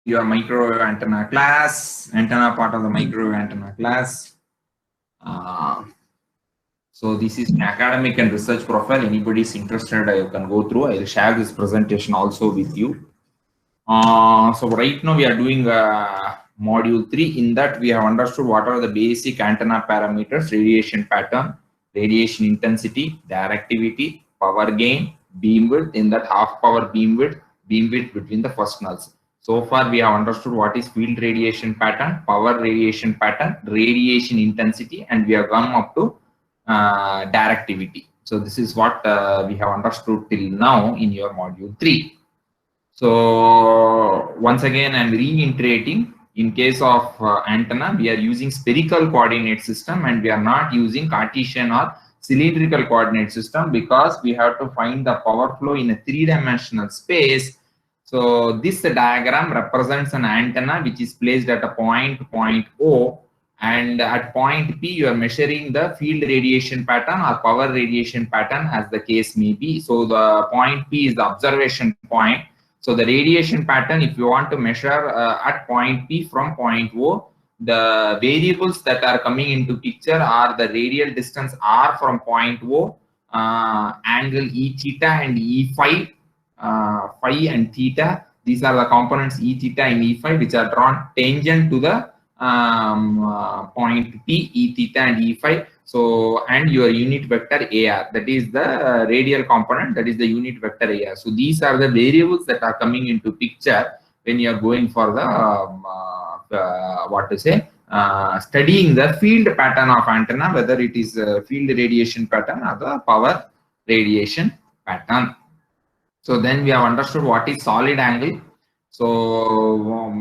your microwave antenna class, antenna part of the microwave antenna class. Uh, so this is an academic and research profile. Anybody is interested, you can go through. I will share this presentation also with you. So right now we are doing module 3. In that we have understood what are the basic antenna parameters: radiation pattern, radiation intensity, directivity, power gain, beam width. In that, half power beam width between the first nulls. So far we have understood what is field radiation pattern, power radiation pattern, radiation intensity, and we have come up to directivity. So this is what we have understood till now in your module 3. So once again, I'm reiterating, in case of antenna, we are using spherical coordinate system and we are not using Cartesian or cylindrical coordinate system, because we have to find the power flow in a three-dimensional space. So this diagram represents an antenna which is placed at a point O, and at point P you are measuring the field radiation pattern or power radiation pattern, as the case may be. So the point P is the observation point. So the radiation pattern, if you want to measure at point P from point O, the variables that are coming into picture are the radial distance R from point O, angle E theta and E phi, phi and theta. These are the components E theta and E phi, which are drawn tangent to the point P, E theta and E phi. So, and your unit vector AR, that is the radial component, that is the unit vector AR. So these are the variables that are coming into picture when you are going for the studying the field pattern of antenna, whether it is field radiation pattern or the power radiation pattern. So then we have understood what is solid angle. So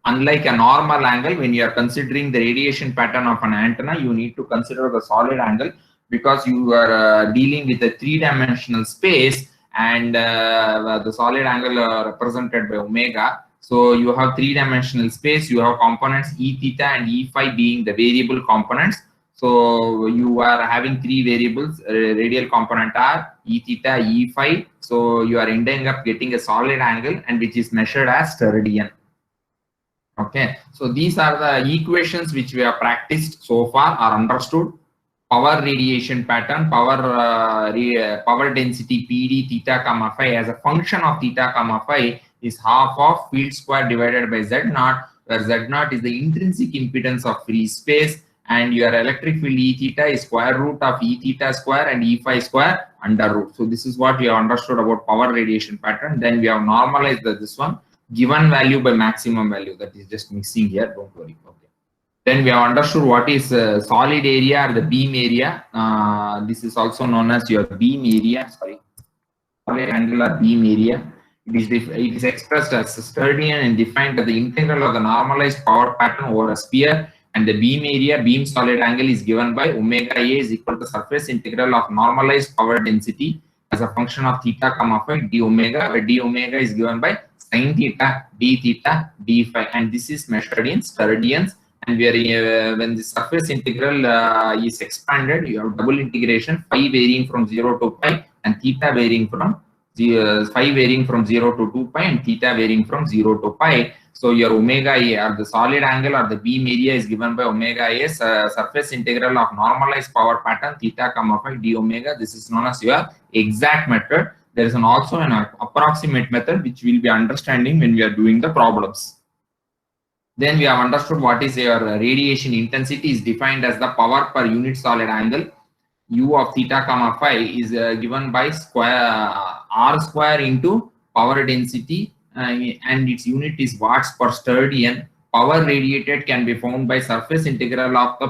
unlike a normal angle, when you are considering the radiation pattern of an antenna, you need to consider the solid angle, because you are dealing with a three-dimensional space, and the solid angle represented by omega. So you have three-dimensional space, you have components E theta and E phi being the variable components. So you are having three variables, radial component R, E theta, E phi. So you are ending up getting a solid angle, and which is measured as steradian. Okay, so these are the equations which we have practiced so far, are understood. Power radiation pattern, power density PD theta comma phi as a function of theta comma phi is half of field square divided by Z naught, where Z naught is the intrinsic impedance of free space, and your electric field E theta is square root of E theta square and E phi square under root. So this is what we have understood about power radiation pattern. Then we have normalized this one, given value by maximum value, that is just mixing here, don't worry. Okay, then we have understood what is solid area or the beam area. This is also known as your beam area, sorry, solid angular beam area. It is expressed as steradian and defined as the integral of the normalized power pattern over a sphere, and the beam area, beam solid angle, is given by omega A is equal to surface integral of normalized power density as a function of theta comma phi d omega, where d omega is given by sin theta, d theta, d phi, and this is measured in steradians. And we are when the surface integral is expanded, you have double integration, phi varying from 0 to pi and theta varying from phi varying from 0 to 2 pi and theta varying from 0 to pi. So your omega A, or the solid angle or the beam area, is given by omega A, surface integral of normalized power pattern theta comma phi d omega. This is known as your exact method. There is also an approximate method which we will be understanding when we are doing the problems. Then we have understood what is your radiation intensity is defined as the power per unit solid angle. U of theta comma phi is given by square R square into power density, and its unit is watts per steradian. Power radiated can be found by surface integral of the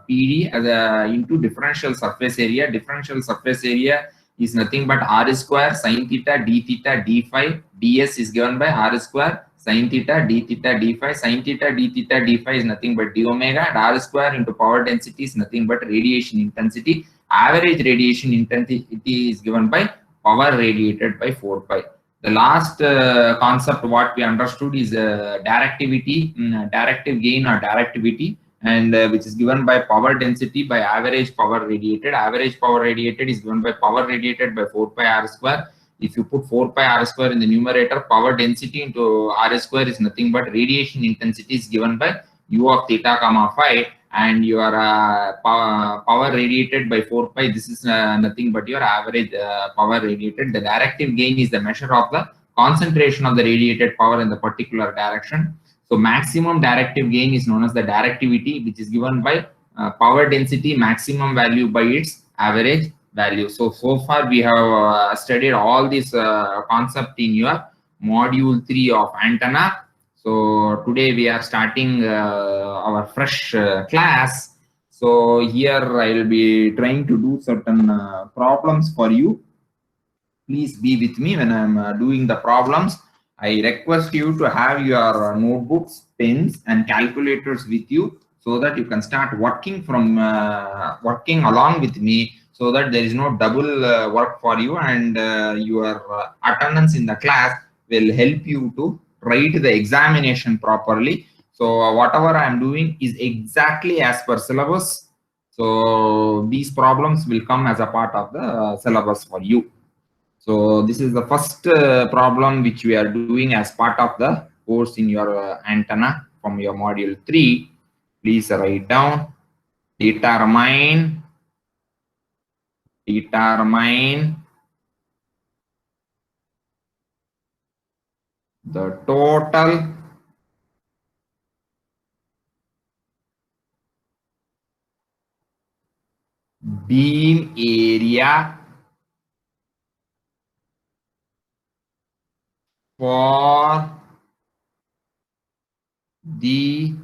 PD as into differential surface area. Differential surface area is nothing but R square sin theta d phi. ds is given by R square sin theta d phi. Sin theta d phi is nothing but d omega, and R square into power density is nothing but radiation intensity. Average radiation intensity is given by power radiated by 4 pi. The last concept what we understood is directivity, directive gain or directivity, and which is given by power density by average power radiated. Average power radiated is given by power radiated by 4 pi R square. If you put 4 pi r square in the numerator, power density into r square is nothing but radiation intensity is given by u of theta comma phi, and your power radiated by 4 pi, this is nothing but your average power radiated. The directive gain is the measure of the concentration of the radiated power in the particular direction. So maximum directive gain is known as the directivity, which is given by power density maximum value by its average value. So far we have studied all this concept in your module 3 of antenna. So today we are starting our fresh class. So here I will be trying to do certain problems for you. Please be with me when I'm doing the problems. I request you to have your notebooks, pens, and calculators with you, so that you can start working working along with me, so that there is no double work for you, and your attendance in the class will help you to write the examination properly. So whatever I am doing is exactly as per syllabus. So these problems will come as a part of the syllabus for you. So this is the first problem which we are doing as part of the course in your antenna from your module 3. Please write down: determine the total beam area for the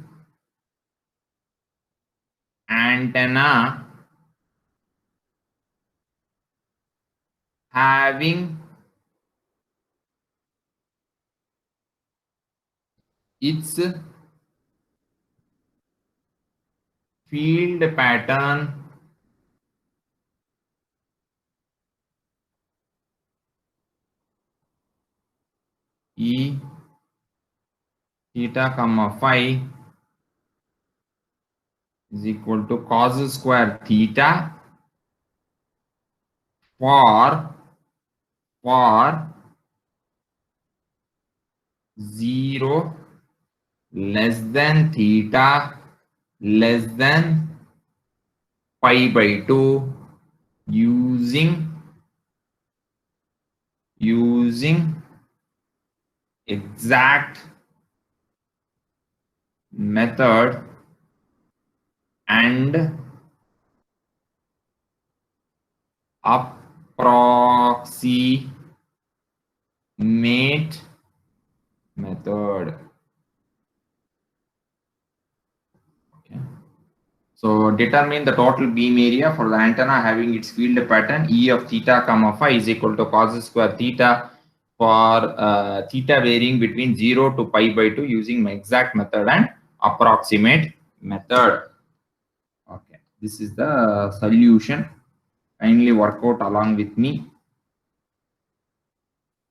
antenna having its field pattern E theta comma phi is equal to cos square theta for 0 less than theta less than pi by 2 using exact method and approximate method. Okay. So determine the total beam area for the antenna having its field pattern E of theta comma phi is equal to cos square theta for theta varying between 0 to pi by 2 using my exact method and approximate method. Okay, this is the solution. Kindly work out along with me.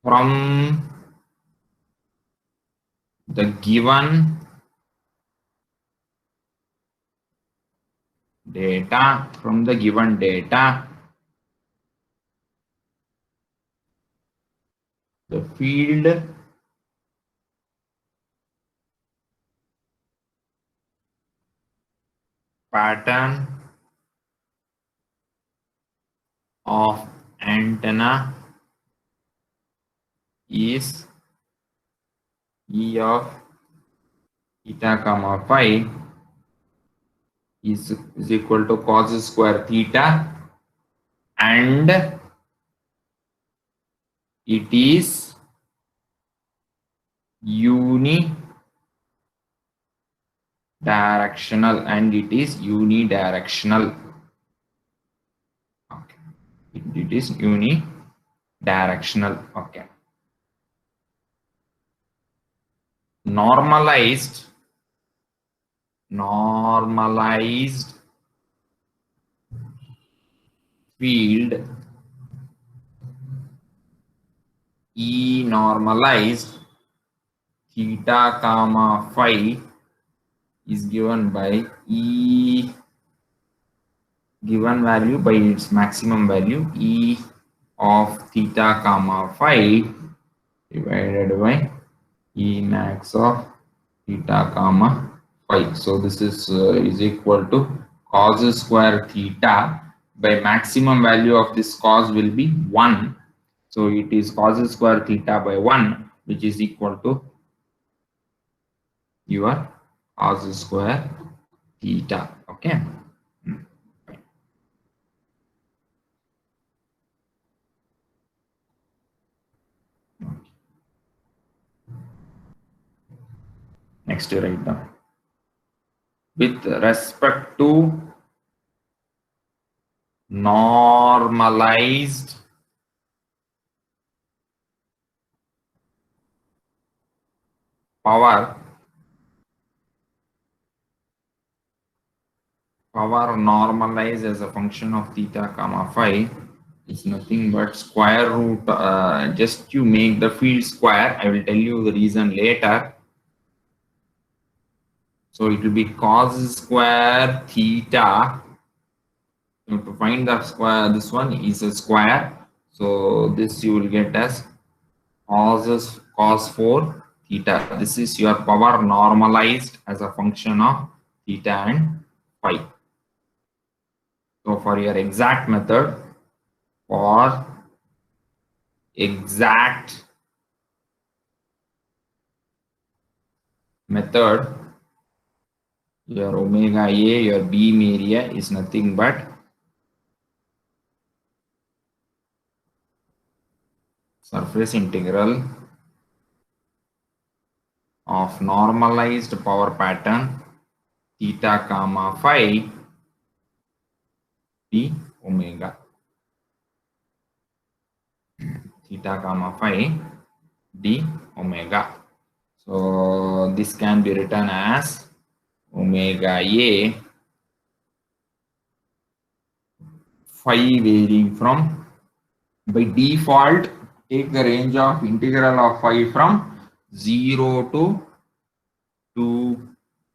From the given data, the field pattern of antenna is E of theta comma phi is equal to cos square theta, and it is unidirectional, okay, it is unidirectional. Okay, normalized field E normalized theta comma phi is given by E given value by its maximum value E of theta comma phi divided by E max of theta comma phi. So this is equal to cos square theta by maximum value of this cos will be 1. So it is cos square theta by 1, which is equal to your cos square theta. Okay. Next, you write down. With respect to normalized power normalized as a function of theta comma phi is nothing but square root, just you make the field square. I will tell you the reason later. So it will be cos square theta. So to find the square, this one is a square. So this you will get as cos 4 theta. This is your power normalized as a function of theta and phi. So for your exact method, for exact method, your omega A, your beam area is nothing but surface integral of normalized power pattern theta comma phi d omega. Theta comma phi d omega. So this can be written as omega A phi varying from, by default, take the range of integral of phi from 0 to 2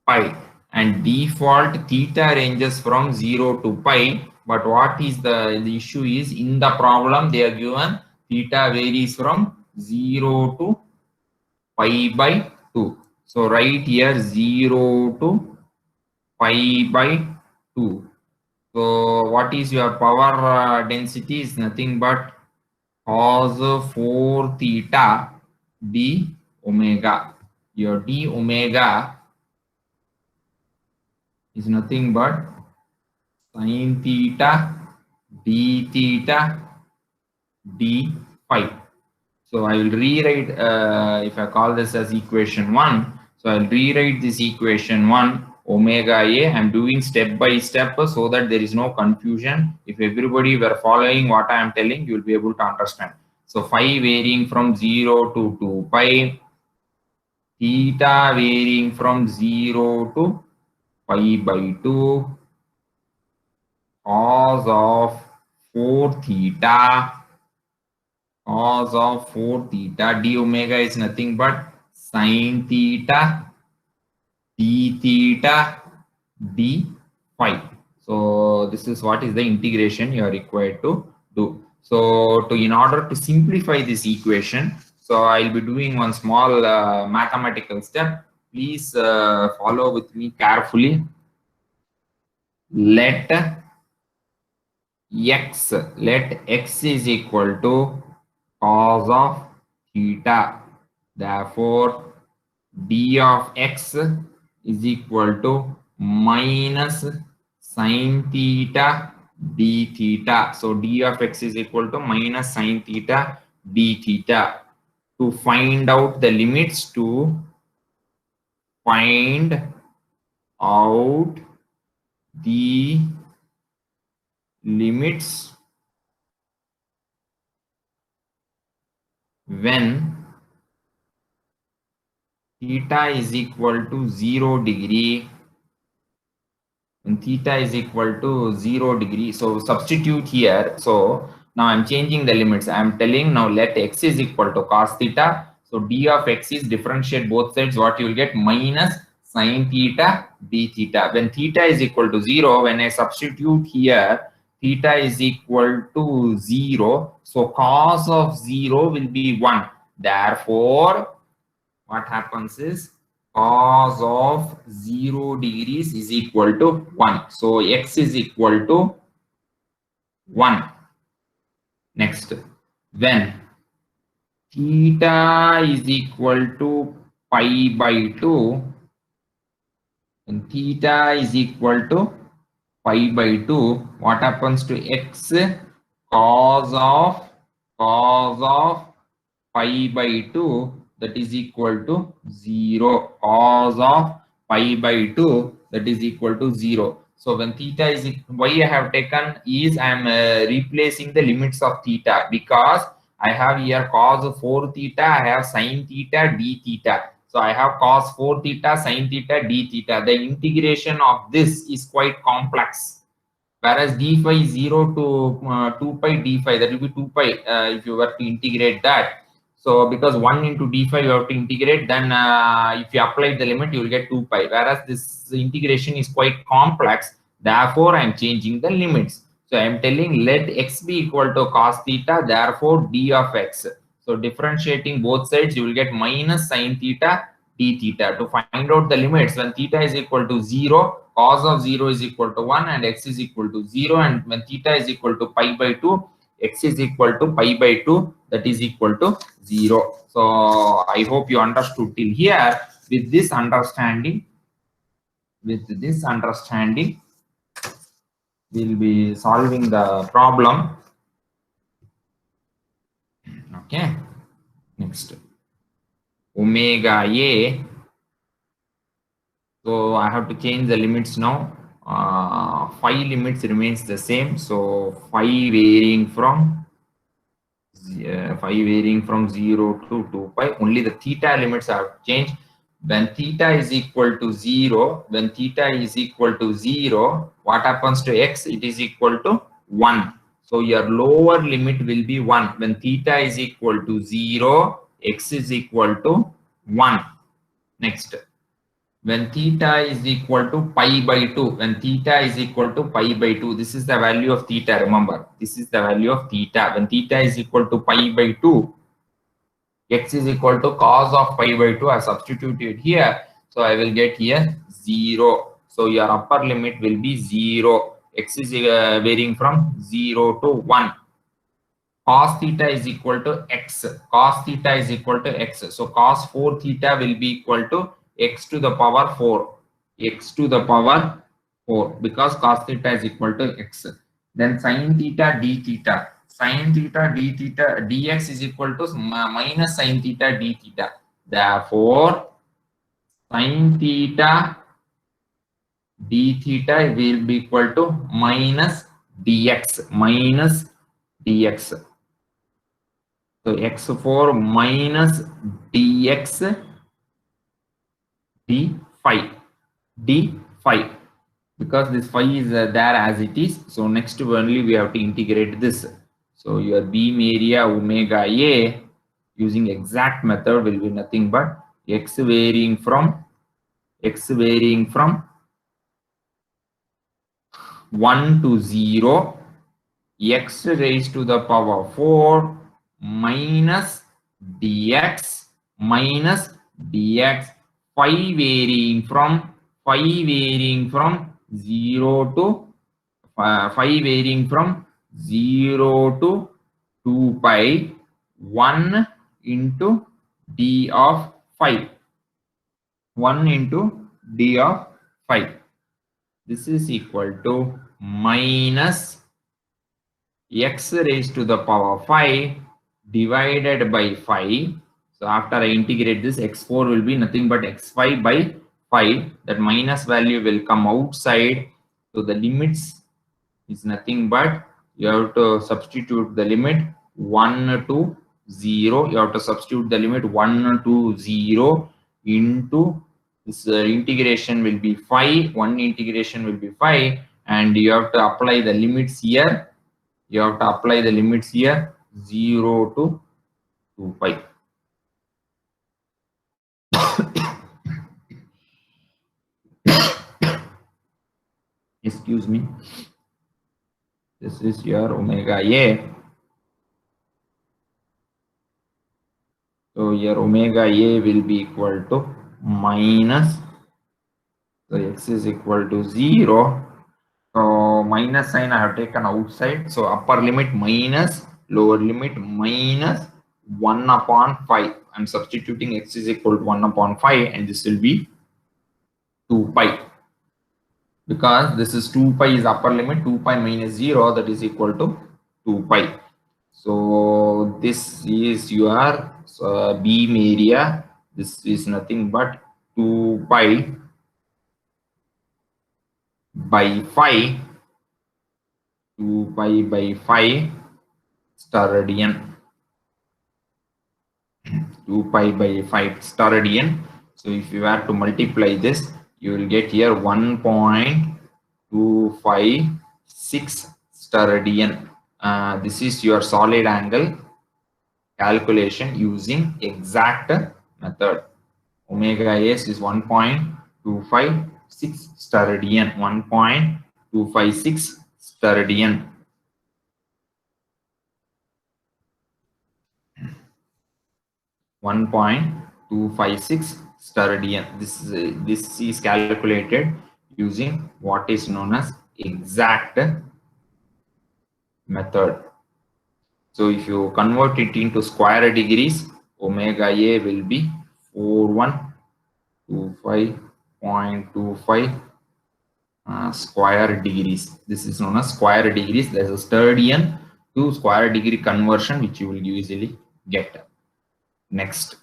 pi, and default theta ranges from 0 to pi. But what is the issue is, in the problem they are given theta varies from 0 to pi by 2. So right here 0 to pi by 2. So what is your power density is nothing but cos 4 theta d omega. Your d omega is nothing but sin theta d theta d phi. So I will rewrite, if I call this as equation 1, so I'll rewrite this equation 1 omega A. I'm doing step by step so that there is no confusion. If everybody were following what I am telling, you will be able to understand. So phi varying from 0 to 2 pi, theta varying from 0 to pi by 2, cos of 4 theta, cos of 4 theta d omega is nothing but sin theta d theta d phi. So this is what is the integration you are required to do. So in order to simplify this equation, so I'll be doing one small mathematical step. Please follow with me carefully. Let x is equal to cos of theta. Therefore, d of x is equal to minus sin theta d theta. So d of x is equal to minus sin theta d theta. To find out the limits, to find out the limits when theta is equal to 0 degree, when theta is equal to 0 degree. So substitute here. So now I'm changing the limits. I'm telling now let x is equal to cos theta. So d of x is differentiate both sides. What you will get minus sin theta d theta. When theta is equal to 0, when I substitute here theta is equal to 0. So cos of 0 will be 1. Therefore, what happens is cos of 0 degrees is equal to 1. So x is equal to 1. Next, when theta is equal to pi by 2, when theta is equal to pi by 2, what happens to x? Cos of pi by 2, that is equal to 0. Cos of pi by 2, that is equal to 0. So when theta is, why I have taken is I am replacing the limits of theta, because I have here cos 4 theta, I have sin theta, d theta. So I have cos 4 theta, sin theta, d theta. The integration of this is quite complex. Whereas d phi is 0 to 2 pi d phi, that will be 2 pi if you were to integrate that. So because 1 into d phi you have to integrate, then if you apply the limit, you will get 2 pi. Whereas this integration is quite complex. Therefore, I am changing the limits. So I am telling let x be equal to cos theta, therefore d of x. So differentiating both sides, you will get minus sin theta d theta. To find out the limits, when theta is equal to 0, cos of 0 is equal to 1 and x is equal to 0, and when theta is equal to pi by 2, x is equal to pi by 2, that is equal to 0. So I hope you understood till here. With this understanding, we'll be solving the problem. Okay, next, omega a. So I have to change the limits now. Phi limits remains the same. So phi varying from 0 to 2 pi. Only the theta limits have changed. When theta is equal to 0, what happens to x? It is equal to 1. So your lower limit will be 1. When theta is equal to 0, x is equal to 1. Next, when theta is equal to pi by 2, this is the value of theta. Remember, this is the value of theta. When theta is equal to pi by 2, x is equal to cos of pi by 2. I substituted here, so I will get here 0. So your upper limit will be 0. X is varying from 0 to 1. Cos theta is equal to x. So cos 4 theta will be equal to x to the power 4. Because cos theta is equal to x. Then sin theta d theta. Dx is equal to minus sin theta d theta. Therefore, sin theta d theta will be equal to minus dx. So x4 minus dx d phi, because this phi is there as it is. So next only we have to integrate this. So your beam area omega a using exact method will be nothing but x varying from 1 to 0, x raised to the power 4 minus dx phi varying from 0 to 2 pi 1 into d of phi. This is equal to minus x raised to the power 5 divided by 5. So after I integrate this, x4 will be nothing but x5 by 5. That minus value will come outside. So the limits is nothing but you have to substitute the limit 1 to 0. You have to substitute the limit 1 to 0 into this integration will be 5. One integration will be 5, and you have to apply the limits here. 0 to 2 pi. Excuse me. This is your omega a. here omega A will be equal to minus, so x is equal to 0. So minus sign I have taken outside. So upper limit minus, lower limit minus 1 upon 5. I'm substituting x is equal to 1 upon 5 and this will be 2 pi. Because this is 2 pi is upper limit, 2 pi minus 0, that is equal to 2 pi. So this is your beam area. This is nothing but 2 pi by 5, 2 pi by 5 steradian. 2 pi by 5 steradian. So if you were to multiply this, you will get here 1.256 steradian. This is your solid angle calculation using exact method. Omega S is 1.256 steradian. 1.256 steradian. .256 steradian. This is calculated using what is known as exact method. So if you convert it into square degrees, omega A will be 4125.25 square degrees. This is known as square degrees. There's a steradian to square degree conversion which you will easily get. Next,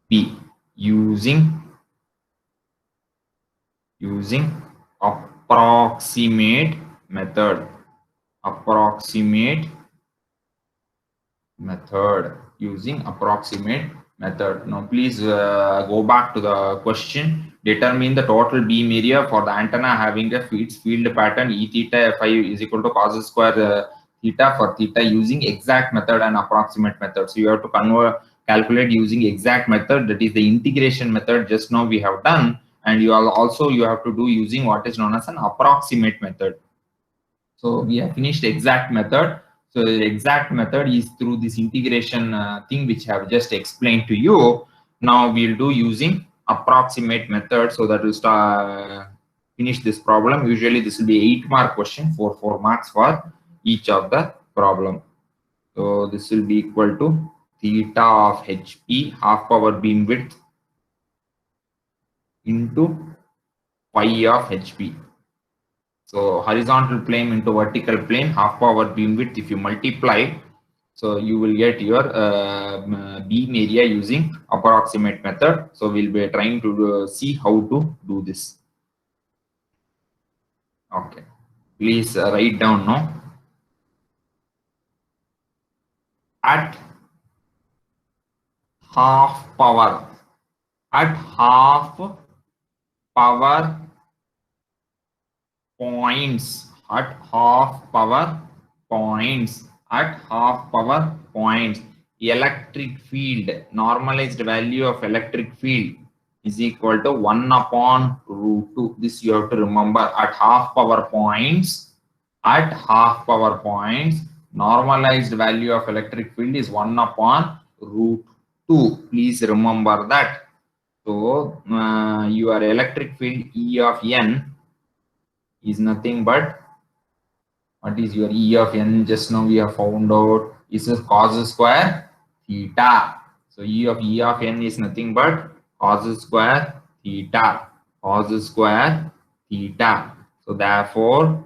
B, using approximate method. Using approximate method. Now please go back to the question. Determine the total beam area for the antenna having a field pattern E theta Fi is equal to cos square theta for theta using exact method and approximate method. So you have to calculate using exact method, that is the integration method just now we have done, and you have to do using what is known as an approximate method. So we have finished exact method. So the exact method is through this integration thing which I have just explained to you. Now we'll do using approximate method, so that will start finish this problem. Usually this will be 8-mark question, 4 marks for each of the problem. So this will be equal to theta of HP, half power beam width, into phi of HP. So horizontal plane into vertical plane, half power beam width, if you multiply, so you will get your beam area using approximate method. So we'll be trying to see how to do this. Okay, please write down now. At half power points, electric field, normalized value of electric field is equal to 1 upon root 2. This you have to remember. At half power points, normalized value of electric field is 1 upon root 2. Please remember that. So your electric field E of n is nothing but, what is your E of n? Just now we have found out is cos square theta. So E of n is nothing but cos square theta. So therefore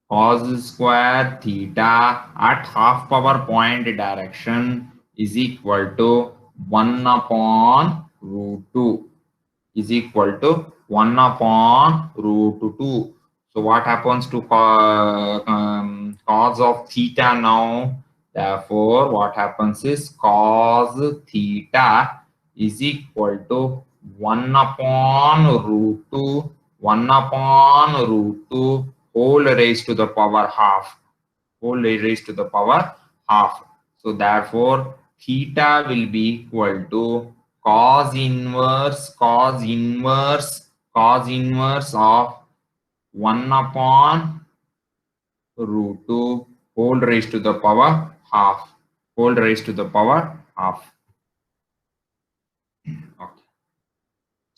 cos square theta at half power point direction is equal to 1 upon root 2 is equal to 1 upon root 2. So what happens to cos of theta now? Therefore, what happens is cos theta is equal to 1 upon root 2, 1 upon root 2 whole raised to the power half. So therefore, theta will be equal to cos inverse of 1 upon root 2 whole raised to the power half.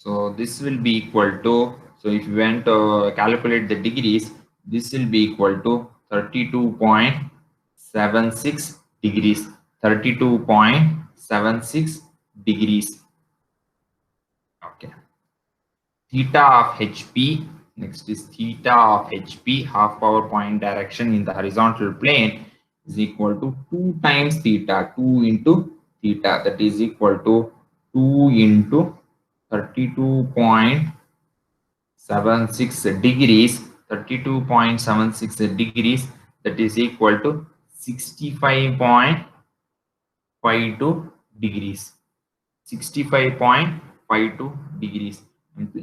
So this will be equal to, so if you want to calculate the degrees, this will be equal to 32.76 degrees. 32.76 degrees. Okay. Theta of HP, next is theta of HP, half power point direction in the horizontal plane, is equal to 2 times theta, 2 into theta, that is equal to 2 into 32.76 degrees, 32.76 degrees, that is equal to 65.52 degrees. 65.52 degrees.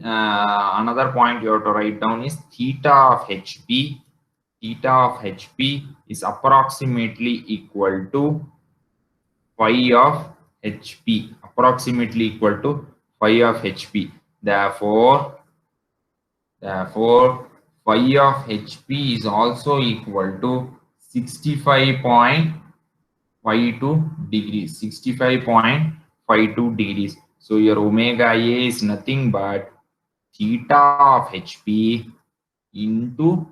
Another point you have to write down is theta of HP. Theta of HP is approximately equal to phi of HP. Approximately equal to phi of HP. Therefore, phi of HP is also equal to 65.52 degrees. 65.52 degrees. So your omega A is nothing but theta of HP into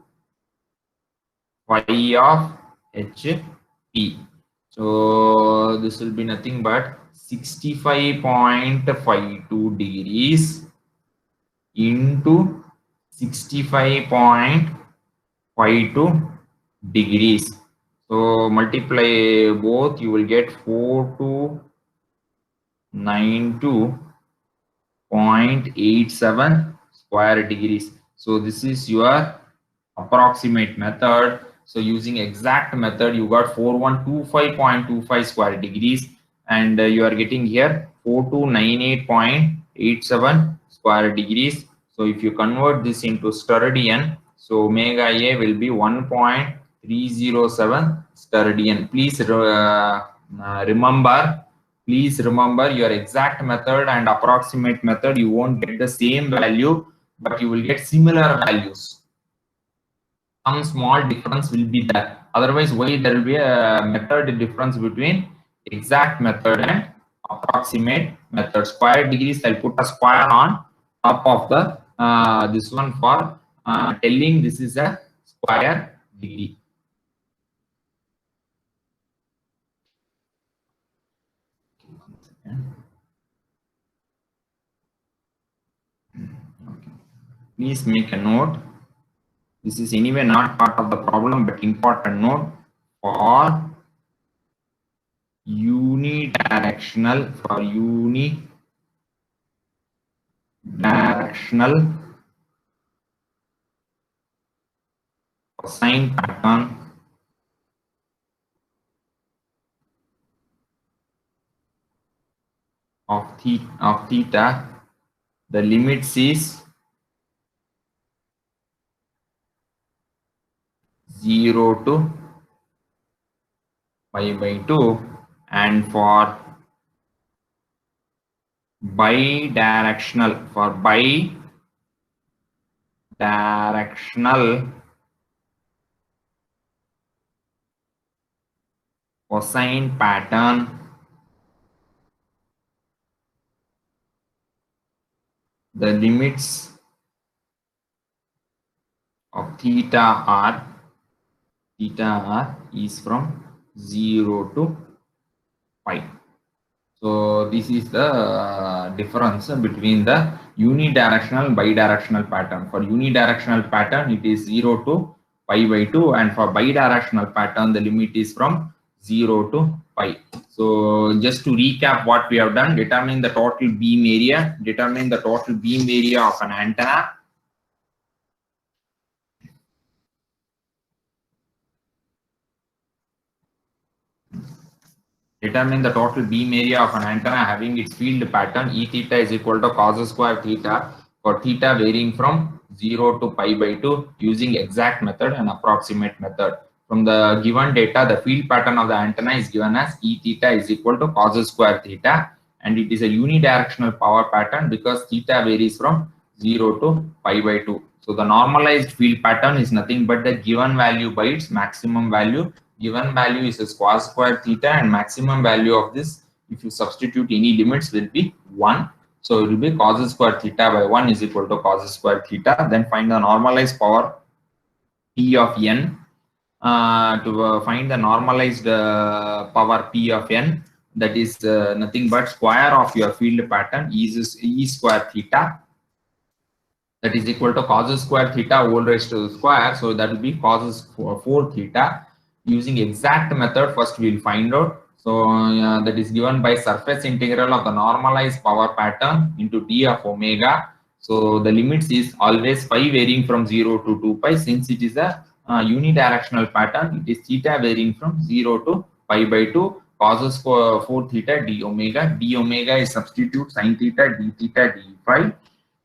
phi of HP. So this will be nothing but 65.52 degrees into 65.52 degrees. So multiply both, you will get 4292.87 square degrees. So this is your approximate method. So using exact method, you got 4125.25 square degrees, and you are getting here 4298.87 square degrees. So if you convert this into steradian, so omega A will be 1.307 steradian. Please remember your exact method and approximate method. You won't get the same value, but you will get similar values. Some small difference will be there. Otherwise, why there will be a method difference between exact method and approximate method. Square degrees, I'll put a square on top of the this one for telling this is a square degree. Okay. Please make a note. This is anyway not part of the problem, but important note for unidirectional cosine pattern of theta, the limits is 0 to pi by 2, and for bidirectional cosine pattern, the limits of theta r is from 0 to pi. So this is the difference between the unidirectional and bidirectional pattern. For unidirectional pattern, it is 0 to pi by 2, and for bidirectional pattern, the limit is from 0 to pi. So just to recap what we have done: determine the total beam area, determine the total beam area of an antenna, determine the total beam area of an antenna having its field pattern. E theta is equal to cos square theta for theta varying from 0 to pi by 2 using exact method and approximate method. From the given data, the field pattern of the antenna is given as E theta is equal to cos square theta, and it is a unidirectional power pattern because theta varies from 0 to pi by 2. So the normalized field pattern is nothing but the given value by its maximum value. Given value is a cos square theta, and maximum value of this, if you substitute any limits, will be 1. So it will be cos square theta by 1 is equal to cos square theta. Then find the normalized power P of n. To find the normalized power P of n, that is nothing but square of your field pattern is E square theta, that is equal to cos square theta whole raised to the square. So that will be cos 4 theta. Using exact method, first we will find out. So that is given by surface integral of the normalized power pattern into d of omega. So the limits is always phi varying from 0 to 2 pi. Since it is a unidirectional pattern, it is theta varying from 0 to pi by 2. Cos 4 theta d omega. D omega is substitute sin theta d theta d phi.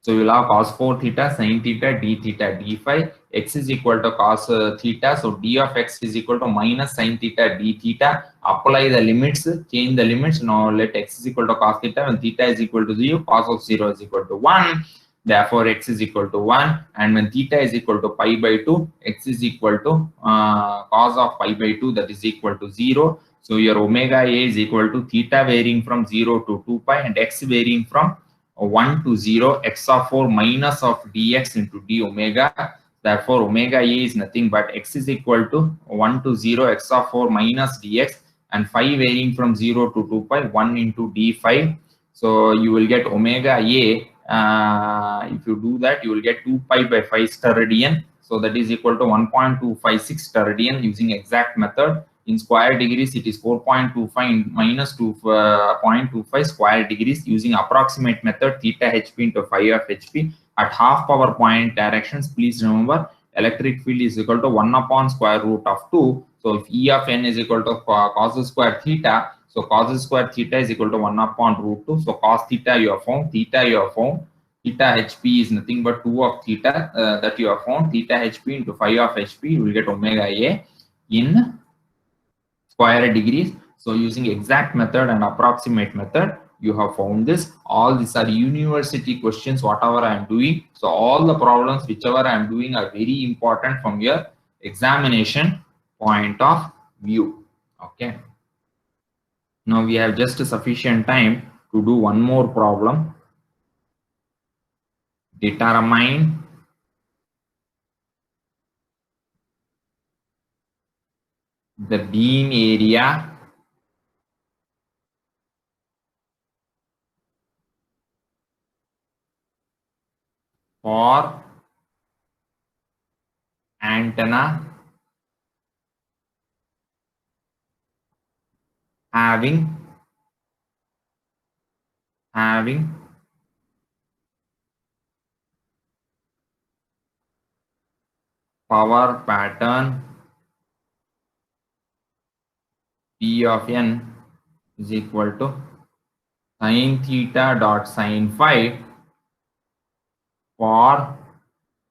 So you will have cos 4 theta sin theta d theta d phi. X is equal to cos theta. So d of x is equal to minus sin theta d theta. Apply the limits, change the limits. Now let x is equal to cos theta when theta is equal to 0, cos of 0 is equal to 1. Therefore, x is equal to 1. And when theta is equal to pi by 2, x is equal to cos of pi by 2, that is equal to 0. So your omega a is equal to theta varying from 0 to 2 pi and x varying from 1 to 0, x of 4 minus of dx into d omega. Therefore, omega a is nothing but x is equal to 1 to 0, x of 4 minus dx, and phi varying from 0 to 2 pi, 1 into d phi. So you will get omega a. If you do that, you will get 2 pi by 5 steradian. So that is equal to 1.256 steradian using exact method. In square degrees, it is 4.25 minus 2.25 square degrees using approximate method theta hp into phi of hp at half power point directions. Please remember, electric field is equal to 1 upon square root of 2. So if E of n is equal to cos square theta, so cos square theta is equal to 1 upon root 2. So cos theta you have found, theta you have found. Theta hp is nothing but 2 of theta that you have found. Theta hp into phi of hp, you will get omega a in square degrees. So using exact method and approximate method, you have found this. All these are university questions, whatever I am doing. So all the problems whichever I am doing are very important from your examination point of view. Okay. Now we have just sufficient time to do one more problem. Determine the beam area for antenna having power pattern P of n is equal to sin theta dot sin phi for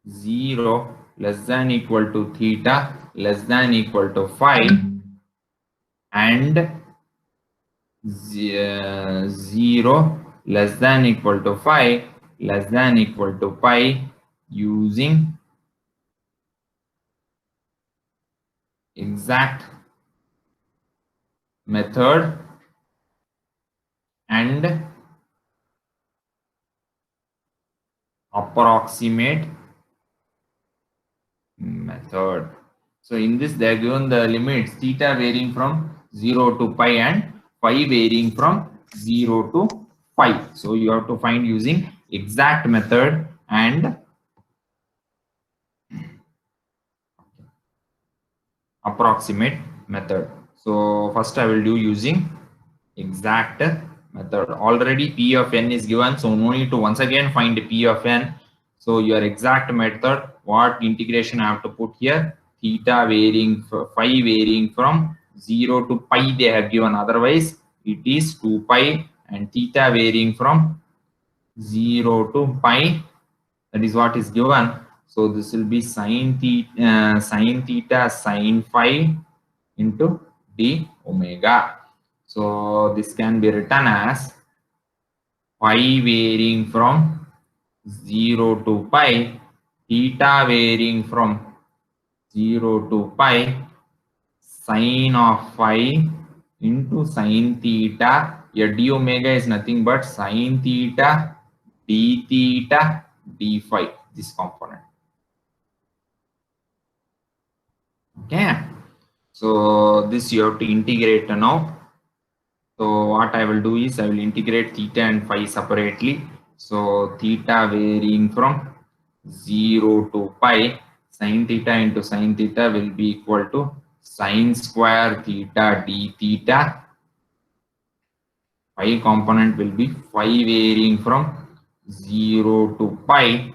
0 less than equal to theta less than equal to phi and 0 less than equal to phi less than equal to pi using exact method and approximate method. So in this they are given the limits theta varying from 0 to pi and phi varying from 0 to pi. So you have to find using exact method and approximate method. So first I will do using exact method. Already P of n is given, so no need to once again find P of n. So your exact method, what integration I have to put here? Theta varying, phi varying from 0 to pi they have given, otherwise it is 2 pi, and theta varying from 0 to pi, that is what is given. So this will be sin theta sin phi into d omega. So this can be written as phi varying from 0 to pi, theta varying from 0 to pi, sin of phi into sin theta. Your d omega is nothing but sin theta d theta d phi, this component. Okay, so this you have to integrate now. So what I will do is I will integrate theta and phi separately. So theta varying from 0 to pi, sin theta into sin theta will be equal to sin square theta d theta. Phi component will be phi varying from 0 to pi,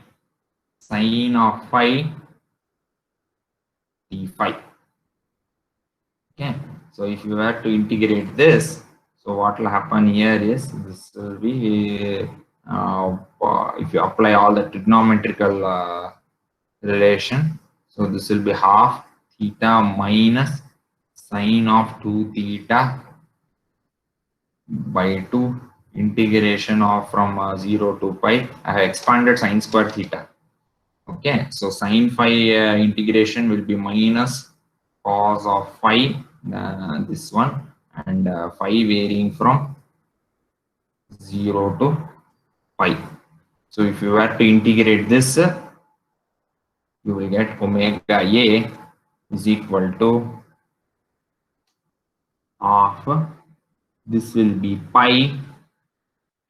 sin of phi d phi. Okay, so if you were to integrate this, so what will happen here is this will be if you apply all the trigonometrical relation, so this will be half theta minus sine of 2 theta by 2 integration of from 0 to pi. I have expanded sine square theta. Okay, so sine phi integration will be minus cos of phi, this one, and phi varying from 0 to pi. So if you were to integrate this, you will get omega a is equal to half, this will be pi,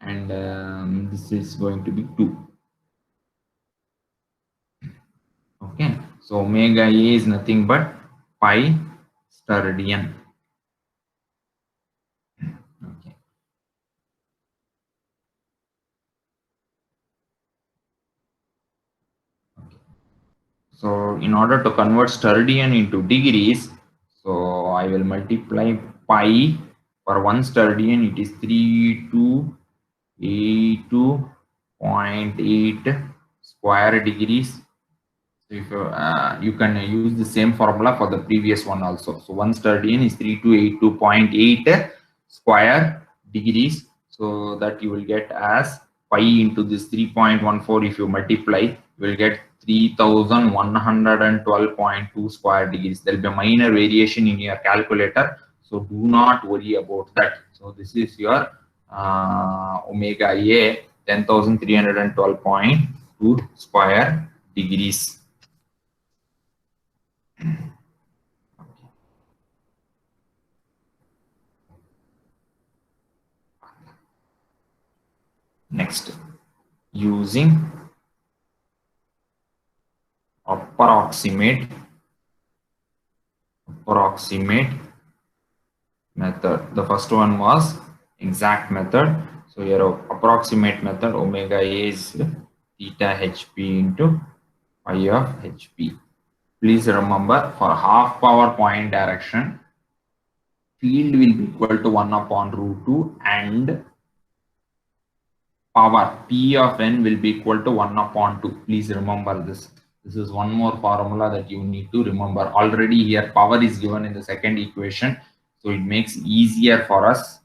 and this is going to be 2. Okay, so omega a is nothing but pi sterdian. Okay. So in order to convert sterdian into degrees, so I will multiply pi for 1 sterdian, it is 3282.8 square degrees. So if you can use the same formula for the previous one also. So 1 sterdian is 3282.8 square degrees. So that you will get as pi into this 3.14. If you multiply, you will get 3112.2 square degrees. There will be a minor variation in your calculator, so do not worry about that. So this is your omega a 10,312.2 square degrees. Next, using approximate method. The first one was exact method. So your approximate method, omega a is theta hp into pi of hp. Please remember, for half power point direction, field will be equal to 1 upon root 2, and power P of n will be equal to 1 upon 2. Please remember this. This is one more formula that you need to remember. Already here power is given in the second equation, so it makes easier for us.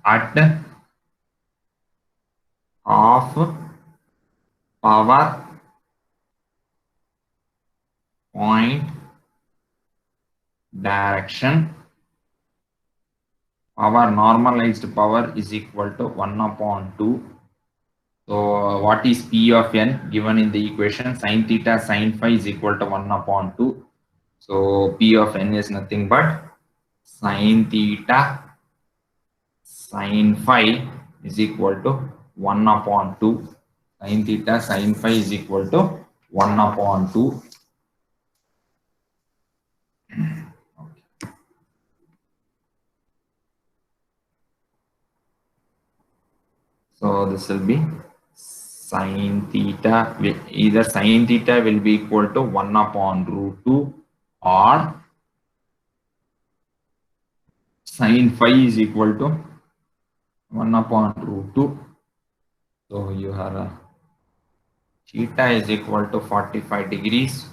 At half power point direction, our normalized power is equal to 1 upon 2. So what is P of n given in the equation? Sin theta sin phi is equal to 1 upon 2. So P of n is nothing but sin theta sin phi is equal to 1 upon 2. Sin theta sin phi is equal to 1 upon 2. So this will be sin theta, either sin theta will be equal to 1 upon root 2, or sin phi is equal to 1 upon root 2. So you have theta is equal to 45 degrees,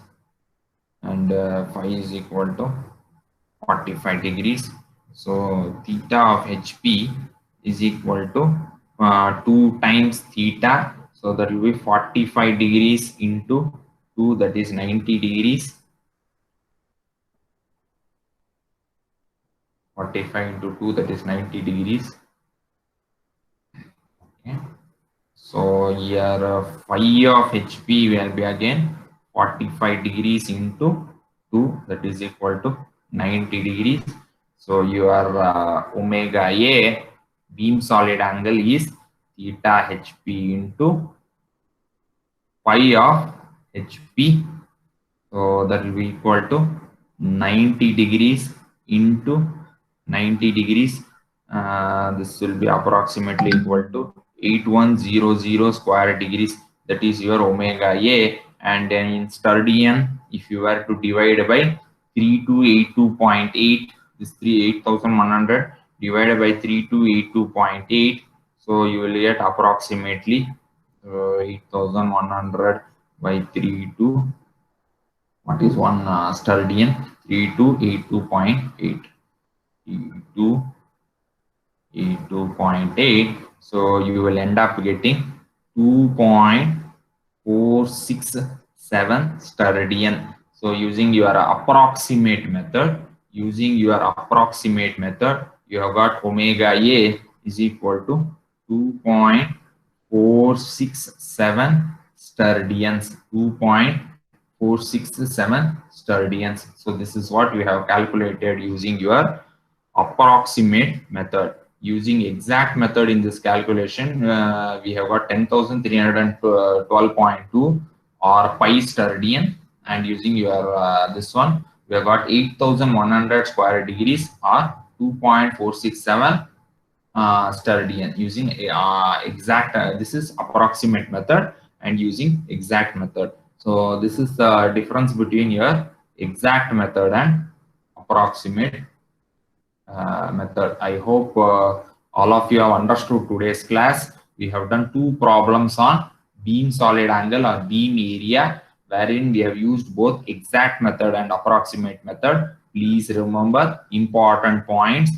and phi is equal to 45 degrees. So theta of hp is equal to 2 times theta. So that will be 45 degrees into 2, that is 90 degrees. 45 into 2, that is 90 degrees. Okay. So here phi of HP will be again 45 degrees into 2, that is equal to 90 degrees. So your omega A beam solid angle is theta HP into phi of HP. So that will be equal to 90 degrees into 90 degrees. This will be approximately equal to 8100 square degrees. That is your omega A. And then in Sturdian, if you were to divide by 3282.8, this 8100 divided by 3282.8. So you will get approximately 8100 by 32. What is one Sturdian? 3282.8. 3282.8. So you will end up getting 2.467 Sturdian. So using your approximate method, you have got omega A is equal to 2.467 Sturdians. 2.467 Sturdians. So this is what we have calculated using your approximate method. Using exact method in this calculation, we have got 10,312.2 or pi Sturdian, and using your this one, we have got 8,100 square degrees or 2.467 Sturdian using exact. This is approximate method and using exact method. So this is the difference between your exact method and approximate method. I hope all of you have understood today's class. We have done 2 problems on beam solid angle or beam area, wherein we have used both exact method and approximate method. Please remember important points.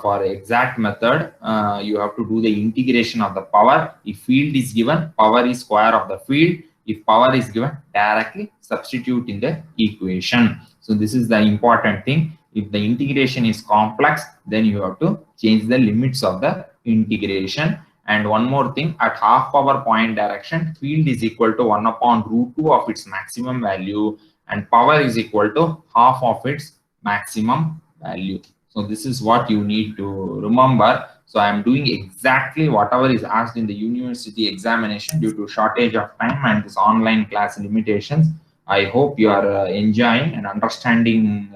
For exact method, you have to do the integration of the power. If field is given, power is square of the field. If power is given, directly substitute in the equation. So this is the important thing. If the integration is complex, then you have to change the limits of the integration. And one more thing, at half power point direction, field is equal to 1 upon root 2 of its maximum value, and power is equal to half of its maximum value. So this is what you need to remember. So I am doing exactly whatever is asked in the university examination due to shortage of time and this online class limitations. I hope you are enjoying and understanding